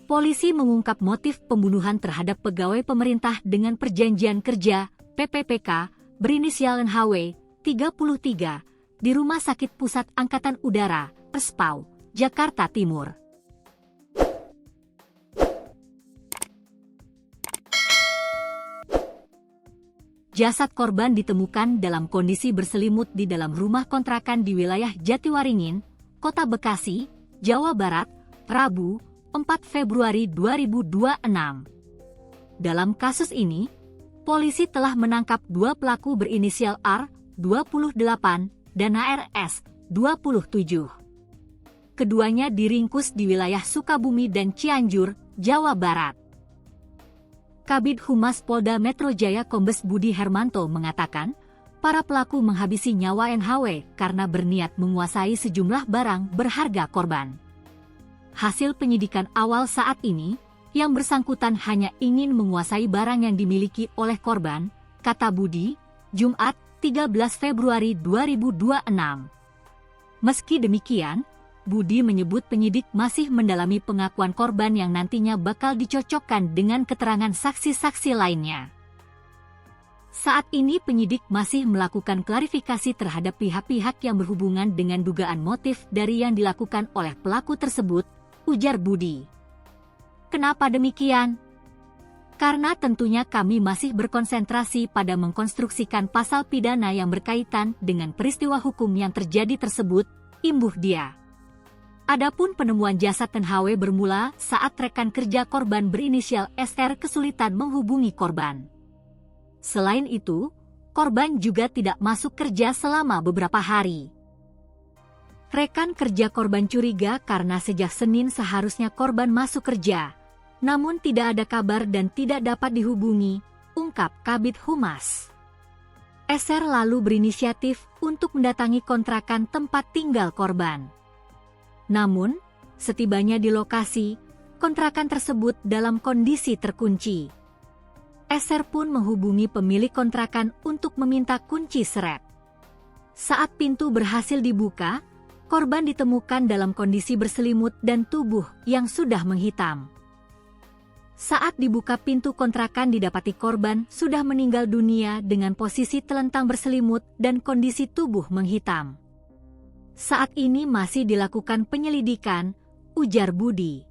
Polisi mengungkap motif pembunuhan terhadap pegawai pemerintah dengan perjanjian kerja (PPPK) berinisial NHW 33 di Rumah Sakit Pusat Angkatan Udara, Perspau, Jakarta Timur. Jasad korban ditemukan dalam kondisi berselimut di dalam rumah kontrakan di wilayah Jatiwaringin, Kota Bekasi, Jawa Barat, Rabu, 4 Februari 2026. Dalam kasus ini, polisi telah menangkap dua pelaku berinisial R, 28, dan ARS, 27. Keduanya diringkus di wilayah Sukabumi dan Cianjur, Jawa Barat. Kabid Humas Polda Metro Jaya Kombes Budi Hermanto mengatakan, para pelaku menghabisi nyawa NHW karena berniat menguasai sejumlah barang berharga korban. Hasil penyidikan awal saat ini, yang bersangkutan hanya ingin menguasai barang yang dimiliki oleh korban, kata Budi, Jumat, 13 Februari 2026. Meski demikian, Budi menyebut penyidik masih mendalami pengakuan korban yang nantinya bakal dicocokkan dengan keterangan saksi-saksi lainnya. Saat ini penyidik masih melakukan klarifikasi terhadap pihak-pihak yang berhubungan dengan dugaan motif dari yang dilakukan oleh pelaku tersebut, ujar Budi. Kenapa demikian? Karena tentunya kami masih berkonsentrasi pada mengkonstruksikan pasal pidana yang berkaitan dengan peristiwa hukum yang terjadi tersebut, imbuh dia. Adapun penemuan jasad NHW bermula saat rekan kerja korban berinisial SR kesulitan menghubungi korban. Selain itu, korban juga tidak masuk kerja selama beberapa hari. Rekan kerja korban curiga karena sejak Senin seharusnya korban masuk kerja, namun tidak ada kabar dan tidak dapat dihubungi, ungkap Kabid Humas. SR lalu berinisiatif untuk mendatangi kontrakan tempat tinggal korban. Namun, setibanya di lokasi, kontrakan tersebut dalam kondisi terkunci. SR pun menghubungi pemilik kontrakan untuk meminta kunci seret. Saat pintu berhasil dibuka, korban ditemukan dalam kondisi berselimut dan tubuh yang sudah menghitam. Saat dibuka pintu kontrakan didapati korban sudah meninggal dunia dengan posisi telentang berselimut dan kondisi tubuh menghitam. Saat ini masih dilakukan penyelidikan, ujar Budi.